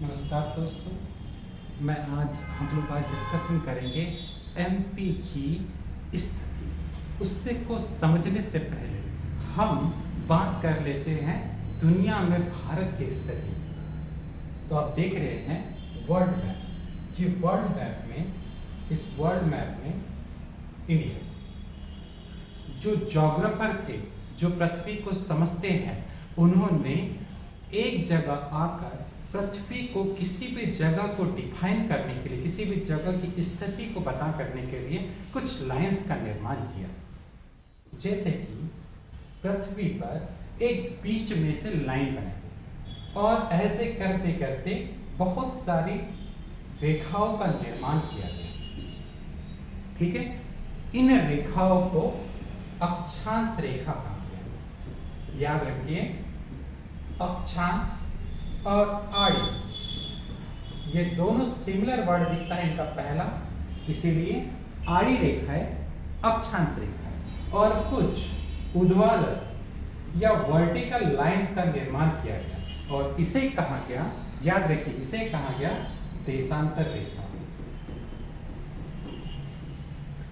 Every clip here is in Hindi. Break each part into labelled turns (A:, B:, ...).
A: नमस्कार दोस्तों, मैं आज हम लोग आज डिस्कशन करेंगे एमपी की स्थिति। उससे को समझने से पहले हम बात कर लेते हैं दुनिया में भारत की स्थिति। तो आप देख रहे हैं वर्ल्ड मैप। ये वर्ल्ड मैप में, इस वर्ल्ड मैप में इंडिया, जो ज्योग्राफर थे, जो पृथ्वी को समझते हैं, उन्होंने एक जगह आकर पृथ्वी को किसी भी जगह को डिफाइन करने के लिए, किसी भी जगह की स्थिति को पता करने के लिए कुछ लाइंस का निर्माण किया। जैसे कि पृथ्वी पर एक बीच में से लाइन बनाई और ऐसे करते करते बहुत सारी रेखाओं का निर्माण किया गया। ठीक है, इन रेखाओं को अक्षांश रेखा कहा गया। याद रखिए, अक्षांश और आड़ी, ये दोनों सिमिलर वर्ड दिखता है इनका पहला, इसीलिए आड़ी रेखा है, अक्षांश रेखा है। और कुछ ऊर्ध्वाधर या वर्टिकल लाइंस का निर्माण किया गया और इसे कहा गया, याद रखिए, इसे कहा गया देशांतर रेखा।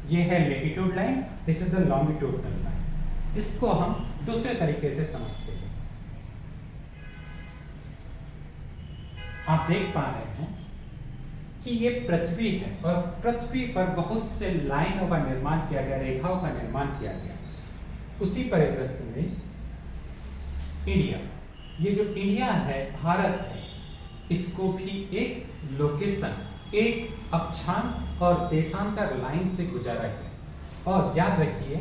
A: ये है latitude line, this is the longitudinal line. इसको हम दूसरे तरीके से समझते हैं। आप देख पा रहे हैं कि ये पृथ्वी है और पृथ्वी पर बहुत से लाइनों का निर्माण किया गया, रेखाओं का निर्माण किया गया। उसी परिदृश्य में इंडिया, ये जो इंडिया है, भारत है, इसको भी एक लोकेशन, एक अक्षांश और देशांतर लाइन से गुजारा गया। और याद रखिए,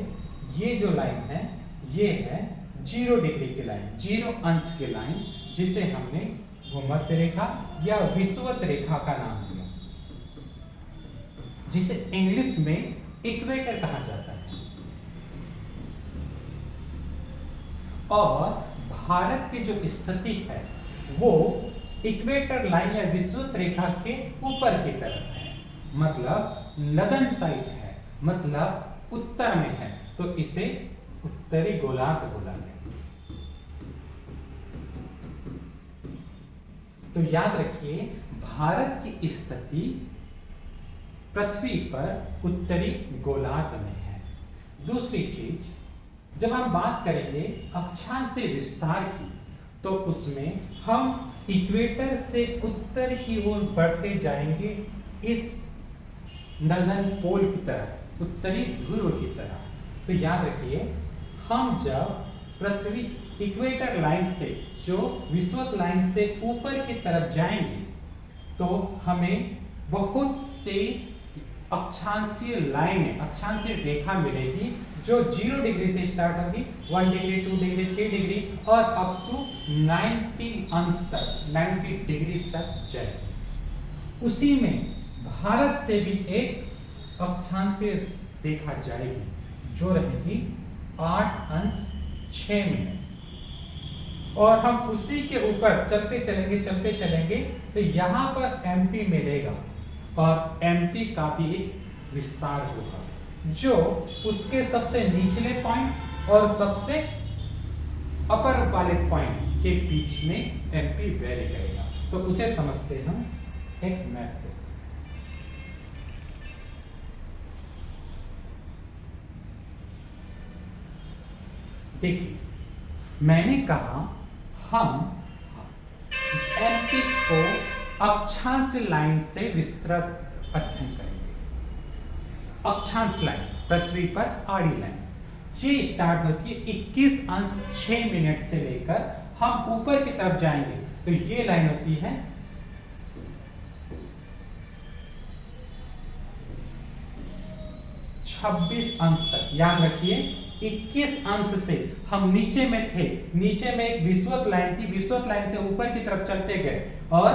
A: ये जो लाइन है, ये है 0 डिग्री की लाइन, 0 अंश की लाइन, जिसे हमने भूमध्य रेखा या विषुवत रेखा का नाम दिया, जिसे इंग्लिश में इक्वेटर कहा जाता है। और भारत की जो स्थिति है वो इक्वेटर लाइन या विषुवत रेखा के ऊपर की तरफ है, मतलब नदन साइड है, मतलब उत्तर में है, तो इसे उत्तरी गोलार्ध बोला गया। तो याद रखिए, भारत की स्थिति पृथ्वी पर उत्तरी गोलार्ध में है। दूसरी चीज, जब हम बात करेंगे अक्षांशीय विस्तार की, तो उसमें हम इक्वेटर से उत्तर की ओर बढ़ते जाएंगे, इस नॉर्दर्न पोल की तरफ, उत्तरी ध्रुव की तरफ। तो याद रखिए, हम जब पृथ्वी इक्वेटर लाइन से, जो विषुवत लाइन से ऊपर की तरफ जाएंगे, तो हमें बहुत से अक्षांशीय लाइनें, अक्षांशीय रेखा मिलेगी, जो 0 डिग्री से स्टार्ट होगी, 1 डिग्री, 2 डिग्री, 3 डिग्री और अप टू 90 अंश तक, 90 डिग्री तक जाएगी। उसी में भारत से भी एक अक्षांशीय रेखा जाएगी, जो रहेगी 8 अंश 6 मिनट। और हम उसी के ऊपर चलते चलेंगे, तो यहां पर एमपी मिलेगा और एमपी का भी एक विस्तार होगा, जो उसके सबसे निचले पॉइंट और सबसे अपर वाले पॉइंट के बीच में एमपी वेरी करेगा। तो उसे समझते हम एक मैप पे। देखिए, मैंने कहा हम एमपी को अक्षांश लाइन से विस्तृत अध्ययन करेंगे। अक्षांश लाइन, पृथ्वी पर आड़ी लाइन, ये स्टार्ट होती है 21 अंश 6 मिनट से लेकर हम ऊपर की तरफ जाएंगे, तो ये लाइन होती है 26 अंश तक। याद रखिए, 21 अंश से हम नीचे में थे, नीचे में एक विषुवत लाइन थी, विषुवत लाइन से ऊपर की तरफ चलते गए और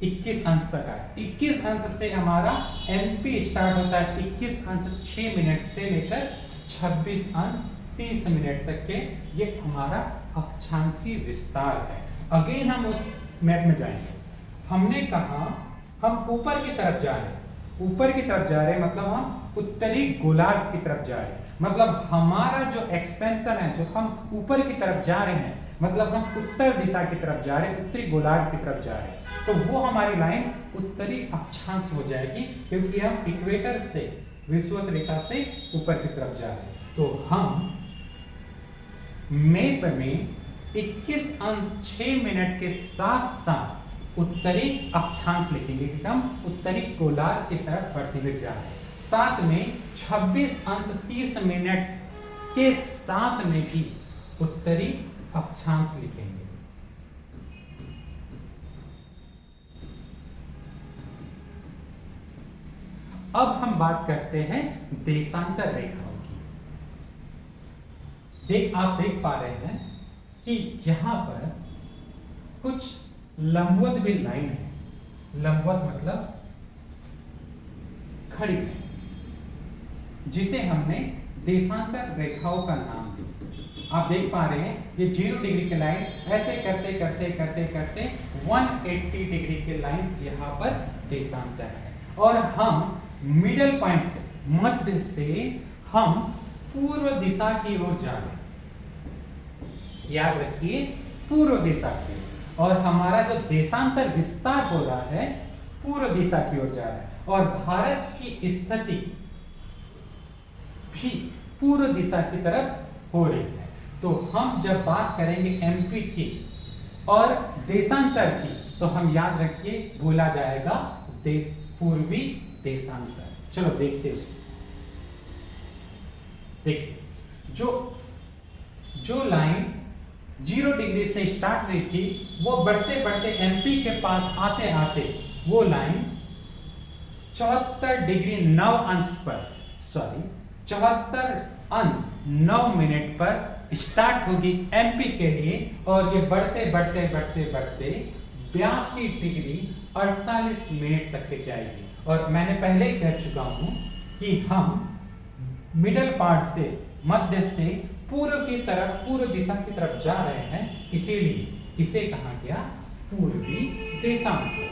A: 21 अंश तक आए। 21 अंश से हमारा एमपी स्टार्ट होता है 21 अंश 6 मिनट से लेकर 26 अंश 30 मिनट तक के, ये हमारा अक्षांशीय विस्तार है। अगेन हम उस मैप में जाएंगे। हमने कहा हम ऊपर की तरफ जा रहे हैं, ऊपर की तरफ जा रहे हैं, मतलब हम उत्तरी गोलार्ध की तरफ जा रहे हैं, मतलब हमारा जो एक्सपेंशन है, जो हम ऊपर की तरफ जा रहे हैं, मतलब हम उत्तर दिशा की तरफ जा रहे हैं, उत्तरी गोलार्ध की तरफ जा रहे हैं, तो वो हमारी लाइन उत्तरी अक्षांश हो जाएगी, क्योंकि हम इक्वेटर से विषुवत रेखा से ऊपर की तरफ जा रहे हैं। तो हम मैप में 21 अंश 6 मिनट के साथ साथ उत्तरी अक्षांश लिखेंगे, क्योंकि हम उत्तरी गोलार्ध की तरफ बढ़ते हुए जा रहे हैं। साथ में 26 अंश 30 मिनट के साथ में भी उत्तरी अक्षांश लिखेंगे। अब हम बात करते हैं देशांतर रेखाओं की। आप देख पा रहे हैं कि यहां पर कुछ लंबवत भी लाइन है। लंबवत मतलब खड़ी है, जिसे हमने देशांतर रेखाओं का नाम दिया। आप देख पा रहे हैं ये 0 डिग्री की लाइन ऐसे करते करते करते करते 180 डिग्री के लाइंस यहाँ पर देशांतर है, और हम मिडल पॉइंट से, मध्य से हम पूर्व दिशा की ओर जा रहे हैं। याद रखिए, पूर्व दिशा की, और हमारा जो देशांतर विस्तार हो रहा है पूर्व दिशा की ओर जा रहा है, और भारत की स्थिति भी पूर्व दिशा की तरफ हो रही है। तो हम जब बात करेंगे एमपी की और देशांतर की, तो हम याद रखिए बोला जाएगा पूर्वी देशांतर। चलो देखते हैं इसको। देखिए, जो लाइन 0 डिग्री से स्टार्ट हुई थी, वो बढ़ते बढ़ते एमपी के पास आते आते वो लाइन 74 डिग्री 9 अंश पर, सॉरी 74 अंश 9 मिनट पर स्टार्ट होगी एमपी के लिए, और ये बढ़ते बढ़ते बढ़ते बढ़ते 82 डिग्री 48 मिनट तक के जाएगी। और मैंने पहले ही कह चुका हूं कि हम मिडल पार्ट से, मध्य से पूर्व की तरफ, पूर्व दिशा की तरफ जा रहे हैं, इसीलिए इसे कहा गया पूर्वी देशांतर।